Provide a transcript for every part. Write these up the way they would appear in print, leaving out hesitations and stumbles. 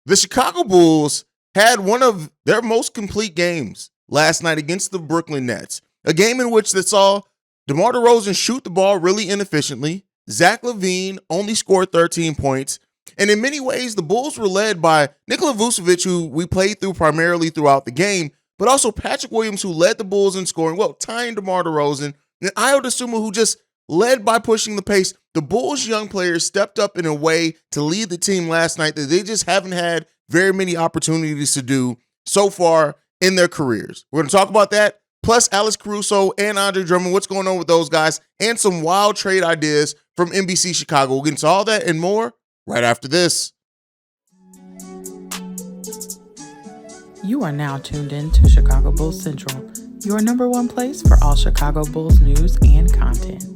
The Chicago Bulls had one of their most complete games last night against the Brooklyn Nets, a game in which they saw DeMar DeRozan shoot the ball really inefficiently. Zach LaVine only scored 13 points. And in many ways, the Bulls were led by Nikola Vucevic, who we played through primarily throughout the game, but also Patrick Williams, who led the Bulls in scoring, tying DeMar DeRozan, and Ayo Dosunmu, who just led by pushing the pace. The Bulls' young players stepped up in a way to lead the team last night that they just haven't had very many opportunities to do so far in their careers. We're going to talk about that, plus Alex Caruso and Andre Drummond, what's going on with those guys, and some wild trade ideas from NBC Chicago. We'll get into all that and more right after this. You are now tuned in to Chicago Bulls Central, your number one place for all Chicago Bulls news and content.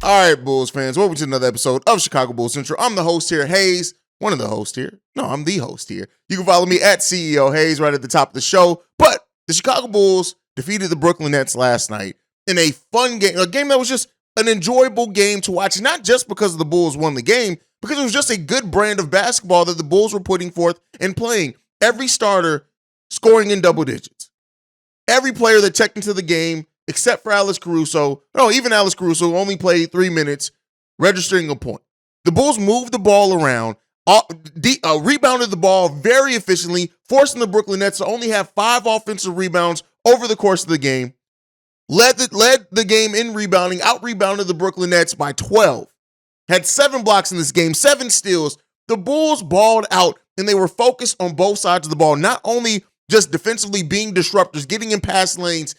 All right, Bulls fans, welcome to another episode of Chicago Bulls Central. I'm the host here, Haize, one of the hosts here. No, I'm the host here. You can follow me at CEO Haize right at the top of the show. But the Chicago Bulls defeated the Brooklyn Nets last night in a fun game, a game that was just an enjoyable game to watch, not just because the Bulls won the game, because it was just a good brand of basketball that the Bulls were putting forth and playing. Every starter scoring in double digits. Every player that checked into the game, except for Alex Caruso, even Alex Caruso only played 3 minutes, registering a point. The Bulls moved the ball around, rebounded the ball very efficiently, forcing the Brooklyn Nets to only have 5 offensive rebounds over the course of the game. Led the game in rebounding, out-rebounded the Brooklyn Nets by 12. Had 7 blocks in this game, 7 steals. The Bulls balled out, and they were focused on both sides of the ball, not only just defensively being disruptors, getting in pass lanes,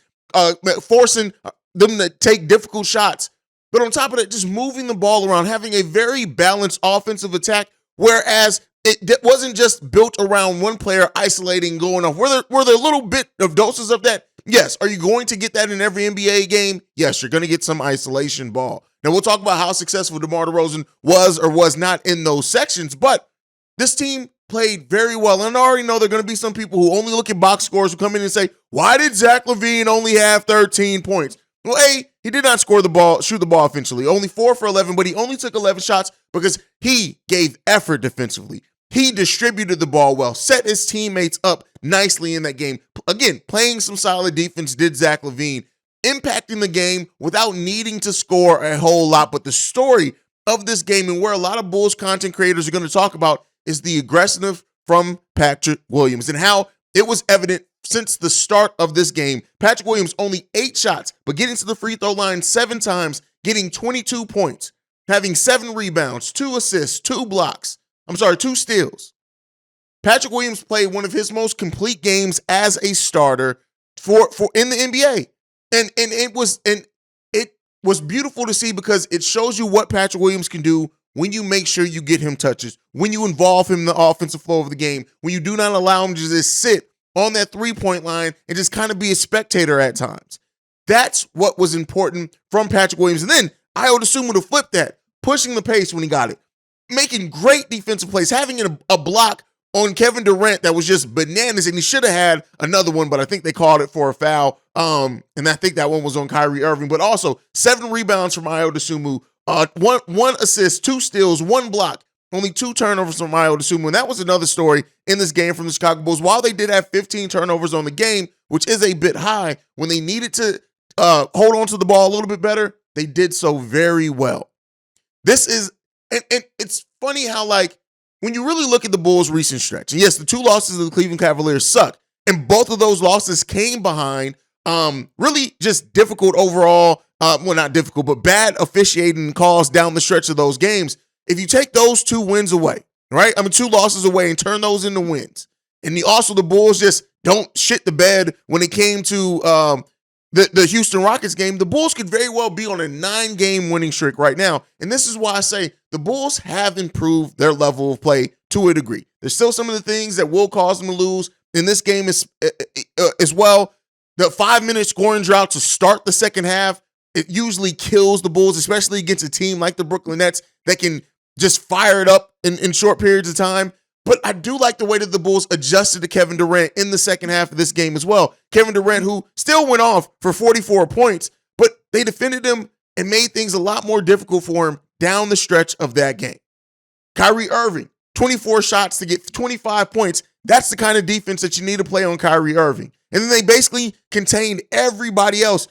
forcing them to take difficult shots, but on top of that, just moving the ball around, having a very balanced offensive attack, whereas it wasn't just built around one player isolating, going off. Were there a little bit of doses of that? Yes. Are you going to get that in every NBA game? Yes, you're going to get some isolation ball. Now, we'll talk about how successful DeMar DeRozan was or was not in those sections, but this team played very well. And I already know there are going to be some people who only look at box scores who come in and say, why did Zach LaVine only have 13 points? Well, he did not shoot the ball offensively. Only 4 for 11, but he only took 11 shots because he gave effort defensively. He distributed the ball well, set his teammates up nicely in that game. Again, playing some solid defense did Zach LaVine, impacting the game without needing to score a whole lot. But the story of this game, and where a lot of Bulls content creators are going to talk about, is the aggressiveness from Patrick Williams and how it was evident since the start of this game. Patrick Williams only 8 shots, but getting to the free throw line 7 times, getting 22 points, having 7 rebounds, 2 assists, 2 steals. Patrick Williams played one of his most complete games as a starter for in the NBA. And it was beautiful to see, because it shows you what Patrick Williams can do when you make sure you get him touches, when you involve him in the offensive flow of the game, when you do not allow him to just sit on that three-point line and just kind of be a spectator at times. That's what was important from Patrick Williams. And then Ayo Dosunmu to flip that, pushing the pace when he got it, making great defensive plays, having a block on Kevin Durant that was just bananas, and he should have had another one, but I think they called it for a foul. And I think that one was on Kyrie Irving. But also 7 rebounds from Ayo Dosunmu, one assist, 2 steals, 1 block, only 2 turnovers from Ayo Dosunmu. And that was another story in this game from the Chicago Bulls. While they did have 15 turnovers on the game, which is a bit high, when they needed to hold on to the ball a little bit better, they did so very well. This is, and it's funny how, like, when you really look at the Bulls' recent stretch, and yes, the 2 losses to the Cleveland Cavaliers suck, and both of those losses came behind really just difficult overall, not difficult, but bad officiating calls down the stretch of those games. If you take those 2 wins away, right? 2 losses away, and turn those into wins. And the Bulls just don't shit the bed when it came to the Houston Rockets game. The Bulls could very well be on a 9-game winning streak right now. And this is why I say the Bulls have improved their level of play to a degree. There's still some of the things that will cause them to lose in this game as well. The 5-minute scoring drought to start the second half, it usually kills the Bulls, especially against a team like the Brooklyn Nets that can just fire it up in short periods of time. But I do like the way that the Bulls adjusted to Kevin Durant in the second half of this game as well. Kevin Durant, who still went off for 44 points, but they defended him and made things a lot more difficult for him down the stretch of that game. Kyrie Irving, 24 shots to get 25 points. That's the kind of defense that you need to play on Kyrie Irving. And then they basically contained everybody else.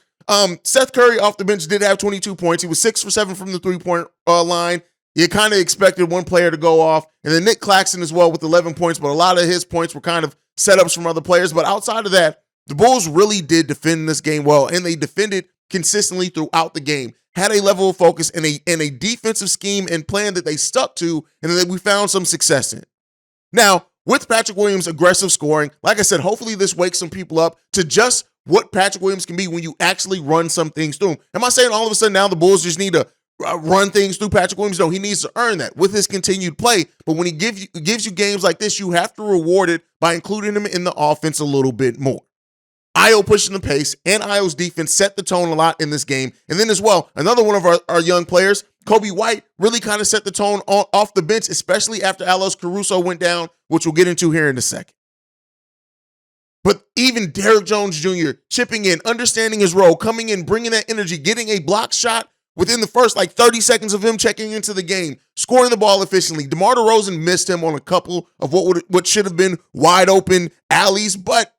Seth Curry off the bench did have 22 points. He was 6 for 7 from the three-point line. You kind of expected one player to go off. And then Nick Claxton as well with 11 points, but a lot of his points were kind of setups from other players. But outside of that, the Bulls really did defend this game well, and they defended consistently throughout the game. Had a level of focus and a defensive scheme and plan that they stuck to, and that we found some success in. Now, with Patrick Williams' aggressive scoring, like I said, hopefully this wakes some people up to just what Patrick Williams can be when you actually run some things through him. Am I saying all of a sudden now the Bulls just need to run things through Patrick Williams? No, he needs to earn that with his continued play. But when he gives you games like this, you have to reward it by including him in the offense a little bit more. Ayo pushing the pace, and Ayo's defense set the tone a lot in this game. And then as well, another one of our young players, Kobe White, really kind of set the tone off the bench, especially after Alex Caruso went down, which we'll get into here in a second. But even Derrick Jones Jr. chipping in, understanding his role, coming in, bringing that energy, getting a block shot within the first 30 seconds of him checking into the game, scoring the ball efficiently. DeMar DeRozan missed him on a couple of what should have been wide open alleys, but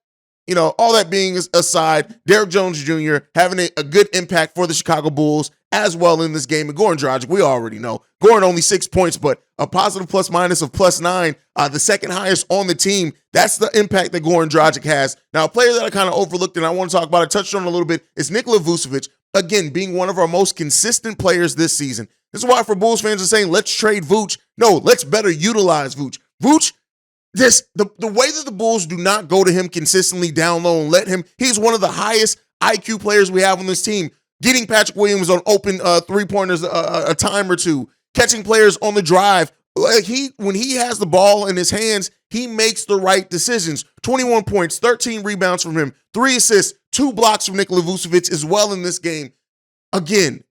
all that being aside, Derrick Jones Jr. having a good impact for the Chicago Bulls as well in this game. And Goran Dragic, we already know. Goran only 6 points, but a positive plus-minus of +9, the second highest on the team. That's the impact that Goran Dragic has. Now, a player that I kind of overlooked and I want to talk about, I touched on a little bit, is Nikola Vucevic. Again, being one of our most consistent players this season. This is why for Bulls fans are saying, let's trade Vooch. No, let's better utilize Vooch. Vooch, the way that the Bulls do not go to him consistently down low and let him, he's one of the highest IQ players we have on this team. Getting Patrick Williams on open three-pointers a time or two, catching players on the drive. When he has the ball in his hands, he makes the right decisions. 21 points, 13 rebounds from him, 3 assists, 2 blocks from Nikola Vucevic as well in this game. Again,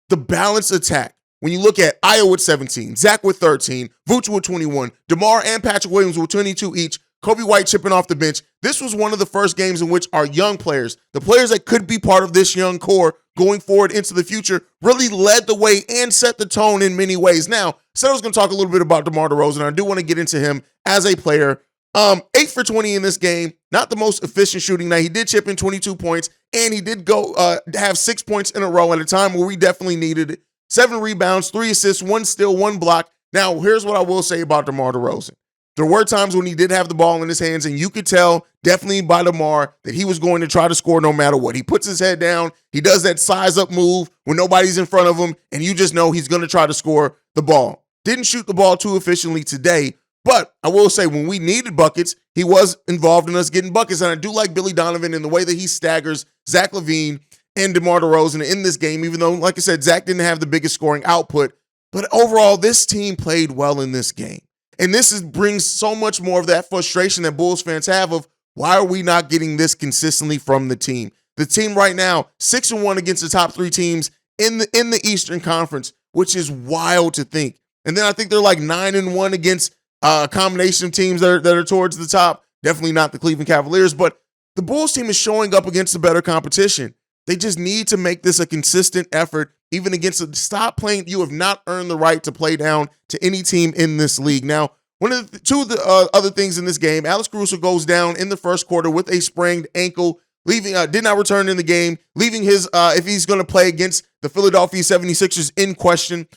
the balanced attack. When you look at Ayo with 17, Zach with 13, Vooch with 21, DeMar and Patrick Williams with 22 each, Kobe White chipping off the bench. This was one of the first games in which our young players, the players that could be part of this young core going forward into the future, really led the way and set the tone in many ways. Now, I said I was going to talk a little bit about DeMar DeRozan. I do want to get into him as a player. 8 for 20 in this game, not the most efficient shooting. Now, he did chip in 22 points, and he did go have 6 points in a row at a time where we definitely needed it. 7 rebounds, 3 assists, 1 steal, 1 block. Now, here's what I will say about DeMar DeRozan. There were times when he did have the ball in his hands, and you could tell definitely by DeMar that he was going to try to score no matter what. He puts his head down. He does that size-up move when nobody's in front of him, and you just know he's going to try to score the ball. Didn't shoot the ball too efficiently today, but I will say when we needed buckets, he was involved in us getting buckets, and I do like Billy Donovan in the way that he staggers Zach LaVine and DeMar DeRozan in this game, even though, like I said, Zach didn't have the biggest scoring output. But overall, this team played well in this game. And this brings so much more of that frustration that Bulls fans have of why are we not getting this consistently from the team? The team right now, 6-1 against the top 3 teams in the Eastern Conference, which is wild to think. And then I think they're like 9-1 against a combination of teams that are towards the top. Definitely not the Cleveland Cavaliers, but the Bulls team is showing up against the better competition. They just need to make this a consistent effort, even against a stop playing. You have not earned the right to play down to any team in this league. Now, two of the other things in this game, Alex Caruso goes down in the first quarter with a sprained ankle, did not return in the game, leaving his, if he's going to play against the Philadelphia 76ers in question.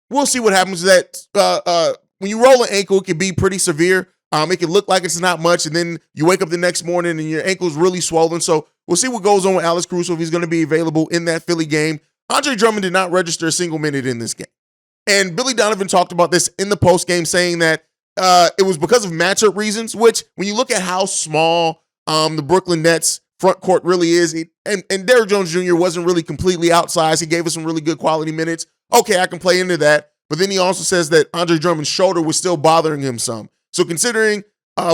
We'll see what happens with that. When you roll an ankle, it can be pretty severe. It can look like it's not much, and then you wake up the next morning and your ankle's really swollen. So we'll see what goes on with Alex Caruso if he's going to be available in that Philly game. Andre Drummond did not register a single minute in this game. And Billy Donovan talked about this in the postgame, saying that it was because of matchup reasons, which when you look at how small the Brooklyn Nets front court really is, and Derrick Jones Jr. wasn't really completely outsized. He gave us some really good quality minutes. Okay, I can play into that. But then he also says that Andre Drummond's shoulder was still bothering him some. So considering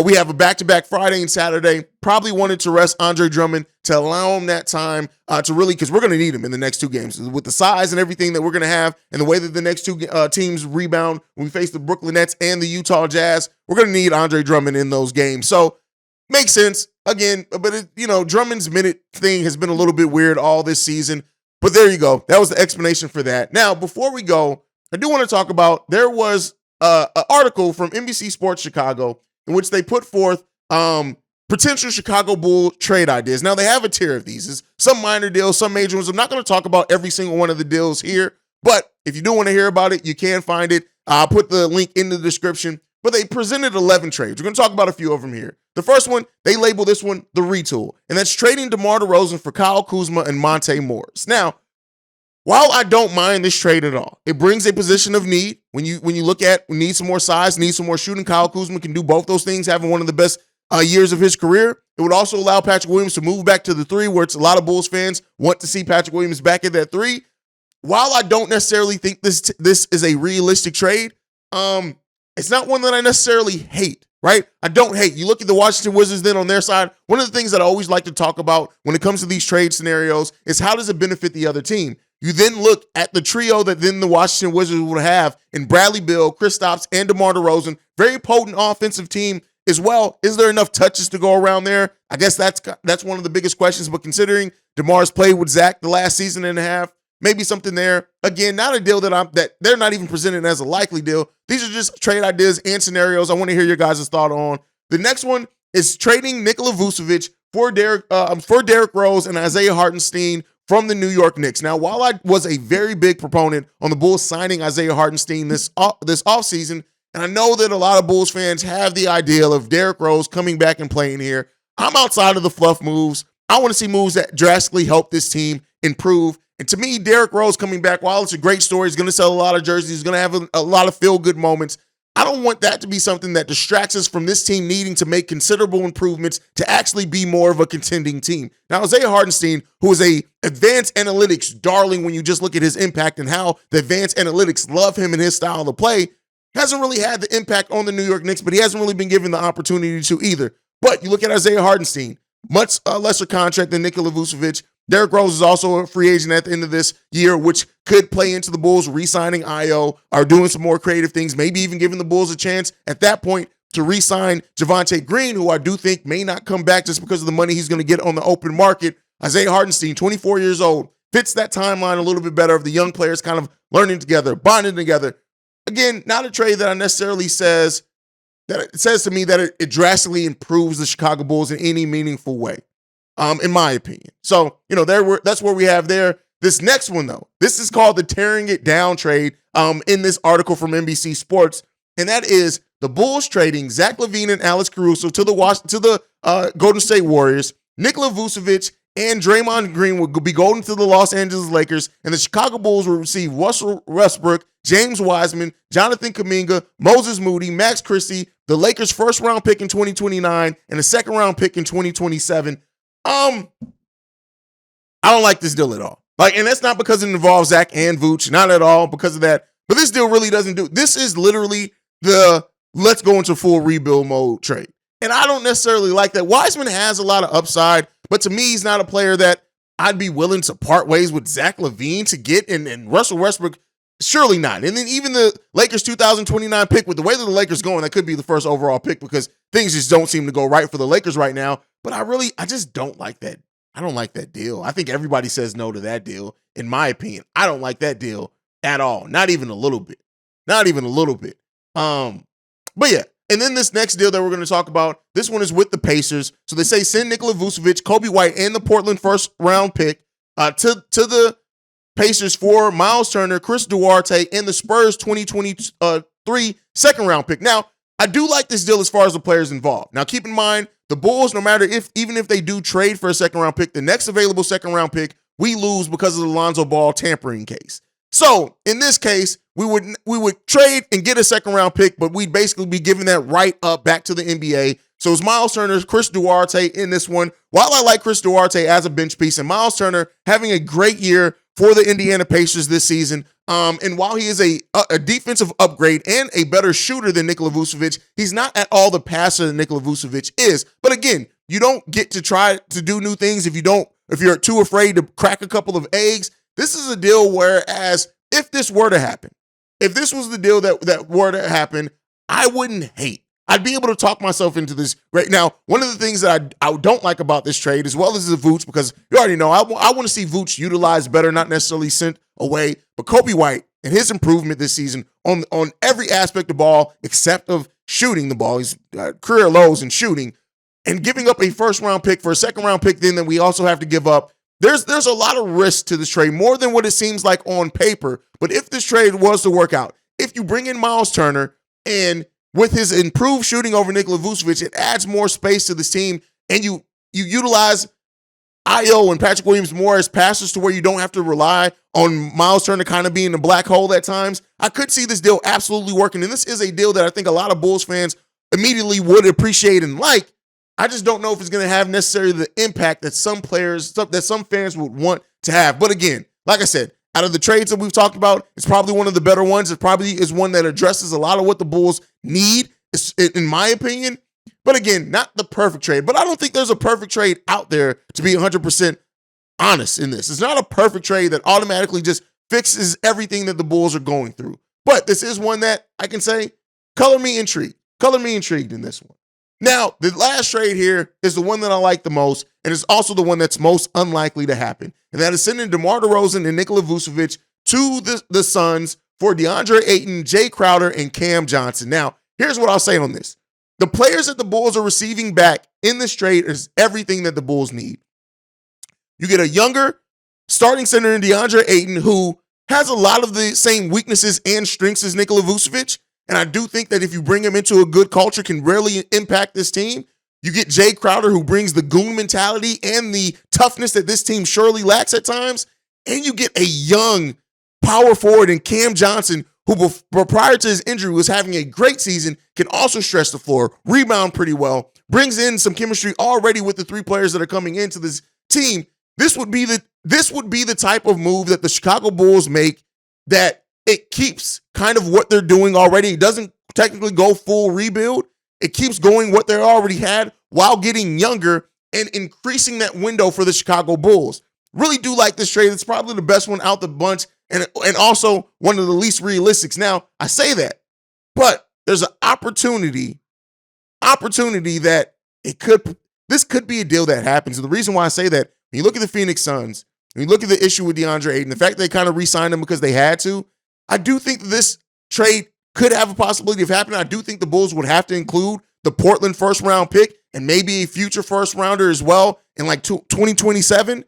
we have a back-to-back Friday and Saturday, probably wanted to rest Andre Drummond to allow him that time to really, because we're going to need him in the next 2 games. With the size and everything that we're going to have and the way that the next 2 teams rebound when we face the Brooklyn Nets and the Utah Jazz, we're going to need Andre Drummond in those games. So makes sense. Again, but Drummond's minute thing has been a little bit weird all this season. But there you go. That was the explanation for that. Now, before we go, I do want to talk about, there was an article from NBC Sports Chicago in which they put forth potential Chicago Bull trade ideas. Now, they have a tier of these. It's some minor deals, some major ones. I'm not going to talk about every single one of the deals here, but if you do want to hear about it, you can find it. I'll put the link in the description. But they presented 11 trades. We're going to talk about a few of them here. The first one, they label this one the retool, and that's trading DeMar DeRozan for Kyle Kuzma and Monte Morris. Now, while I don't mind this trade at all, it brings a position of need. When you look at need some more size, need some more shooting, Kyle Kuzma can do both those things, having one of the best years of his career. It would also allow Patrick Williams to move back to the three, where it's a lot of Bulls fans want to see Patrick Williams back at that three. While I don't necessarily think this is a realistic trade, it's not one that I necessarily hate, right? I don't hate. You look at the Washington Wizards then on their side, one of the things that I always like to talk about when it comes to these trade scenarios is how does it benefit the other team? You then look at the trio that then the Washington Wizards would have in Bradley Beal, Kristaps, and DeMar DeRozan. Very potent offensive team as well. Is there enough touches to go around there? I guess that's one of the biggest questions, but considering DeMar's played with Zach the last season and a half, maybe something there. Again, not a deal that they're not even presented as a likely deal. These are just trade ideas and scenarios. I want to hear your guys' thought on. The next one is trading Nikola Vucevic for Derrick Rose and Isaiah Hartenstein from the New York Knicks. Now, while I was a very big proponent on the Bulls signing Isaiah Hartenstein this offseason, and I know that a lot of Bulls fans have the ideal of Derrick Rose coming back and playing here, I'm outside of the fluff moves. I want to see moves that drastically help this team improve. And to me, Derrick Rose coming back, while it's a great story, he's going to sell a lot of jerseys, he's going to have a lot of feel-good moments. I don't want that to be something that distracts us from this team needing to make considerable improvements to actually be more of a contending team. Now, Isaiah Hartenstein, who is a advanced analytics darling when you just look at his impact and how the advanced analytics love him and his style of play, hasn't really had the impact on the New York Knicks, but he hasn't really been given the opportunity to either. But you look at Isaiah Hartenstein, much lesser contract than Nikola Vucevic. Derrick Rose is also a free agent at the end of this year, which could play into the Bulls re-signing Ayo or doing some more creative things, maybe even giving the Bulls a chance at that point to re-sign Javonte Green, who I do think may not come back just because of the money he's going to get on the open market. Isaiah Hartenstein, 24 years old, fits that timeline a little bit better of the young players kind of learning together, bonding together. Again, not a trade that I necessarily says to me that it drastically improves the Chicago Bulls in any meaningful way. In my opinion. So, that's where we have there. This next one, though, this is called the tearing it down trade in this article from NBC Sports. And that is the Bulls trading Zach LaVine and Alex Caruso to the Golden State Warriors. Nikola Vucevic and Draymond Green will be going to the Los Angeles Lakers. And the Chicago Bulls will receive Russell Westbrook, James Wiseman, Jonathan Kuminga, Moses Moody, Max Christie, the Lakers' first-round pick in 2029, and a second-round pick in 2027. I don't like this deal at all. And that's not because it involves Zach and Vooch, not at all because of that. But this deal really doesn't do. This is literally the let's go into full rebuild mode trade. And I don't necessarily like that. Wiseman has a lot of upside, but to me, he's not a player that I'd be willing to part ways with Zach LaVine to get, and Russell Westbrook, surely not. And then even the Lakers 2029 pick, with the way that the Lakers going, that could be the first overall pick because things just don't seem to go right for the Lakers right now. But I just don't like that. I don't like that deal. I think everybody says no to that deal, in my opinion. I don't like that deal at all. Not even a little bit. Not even a little bit. But yeah. And then this next deal that we're going to talk about, this one is with the Pacers. So they say send Nikola Vucevic, Kobe White, and the Portland first-round pick to the Pacers for Miles Turner, Chris Duarte, and the Spurs 2023 second-round pick. Now, I do like this deal as far as the players involved. Now, keep in mind, the Bulls, no matter even if they do trade for a second-round pick, the next available second-round pick, we lose because of the Lonzo Ball tampering case. So, in this case, we would trade and get a second-round pick, but we'd basically be giving that right up back to the NBA. So it's Miles Turner, Chris Duarte in this one. While I like Chris Duarte as a bench piece, and Miles Turner having a great year for the Indiana Pacers this season, and while he is a defensive upgrade and a better shooter than Nikola Vucevic, he's not at all the passer that Nikola Vucevic is. But again, you don't get to try to do new things if you're too afraid to crack a couple of eggs. This is a deal whereas if this were to happen, if this was the deal that were to happen, I wouldn't hate. I'd be able to talk myself into this right now. One of the things that I don't like about this trade, as well as the Vooch, because you already know I want to see Vooch utilized better, not necessarily sent away. But Kobe White and his improvement this season on every aspect of ball except of shooting the ball. He's career lows in shooting, and giving up a first-round pick for a second-round pick then that we also have to give up. There's a lot of risk to this trade, more than what it seems like on paper. But if this trade was to work out, if you bring in Miles Turner and with his improved shooting over Nikola Vucevic, it adds more space to this team, and you utilize Ayo and Patrick Williams more as passers to where you don't have to rely on Miles Turner kind of being a black hole at times. I could see this deal absolutely working, and this is a deal that I think a lot of Bulls fans immediately would appreciate and like. I just don't know if it's going to have necessarily the impact that some fans would want to have. But again, like I said, out of the trades that we've talked about, it's probably one of the better ones. It probably is one that addresses a lot of what the Bulls need, in my opinion. But again, not the perfect trade. But I don't think there's a perfect trade out there, to be 100% honest in this. It's not a perfect trade that automatically just fixes everything that the Bulls are going through. But this is one that I can say, color me intrigued. Color me intrigued in this one. Now, the last trade here is the one that I like the most, and it's also the one that's most unlikely to happen. And that is sending DeMar DeRozan and Nikola Vucevic to the Suns for DeAndre Ayton, Jay Crowder, and Cam Johnson. Now, here's what I'll say on this. The players that the Bulls are receiving back in this trade is everything that the Bulls need. You get a younger starting center in DeAndre Ayton who has a lot of the same weaknesses and strengths as Nikola Vucevic. And I do think that if you bring him into a good culture, can really impact this team. You get Jay Crowder, who brings the goon mentality and the toughness that this team surely lacks at times. And you get a young power forward in Cam Johnson, who prior to his injury was having a great season, can also stretch the floor, rebound pretty well, brings in some chemistry already with the three players that are coming into this team. This would be the type of move that the Chicago Bulls make that it keeps kind of what they're doing already. It doesn't technically go full rebuild. It keeps going what they already had while getting younger and increasing that window for the Chicago Bulls. Really do like this trade. It's probably the best one out the bunch and also one of the least realistic. Now, I say that, but there's an opportunity that this could be a deal that happens. And the reason why I say that, when you look at the Phoenix Suns, when you look at the issue with DeAndre Ayton, the fact that they kind of re-signed him because they had to, I do think this trade could have a possibility of happening. I do think the Bulls would have to include the Portland first-round pick and maybe a future first-rounder as well in like 2027.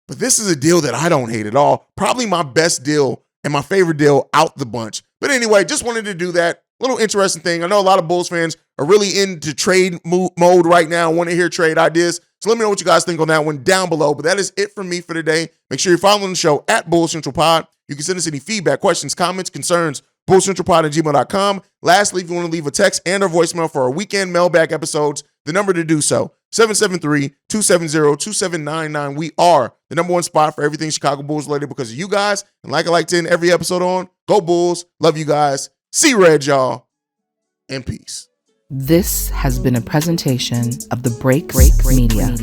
But this is a deal that I don't hate at all. Probably my best deal and my favorite deal out the bunch. But anyway, just wanted to do that. Little interesting thing. I know a lot of Bulls fans are really into trade mode right now, want to hear trade ideas. So let me know what you guys think on that one down below. But that is it from me for today. Make sure you're following the show at Bulls Central Pod. You can send us any feedback, questions, comments, concerns, bullcentralpod@gmail.com. Lastly, if you want to leave a text and or voicemail for our weekend mailbag episodes, the number to do so, 773-270-2799. We are the number one spot for everything Chicago Bulls related because of you guys. And like I like to end every episode on, go Bulls. Love you guys. See red, y'all. And peace. This has been a presentation of the Break Media.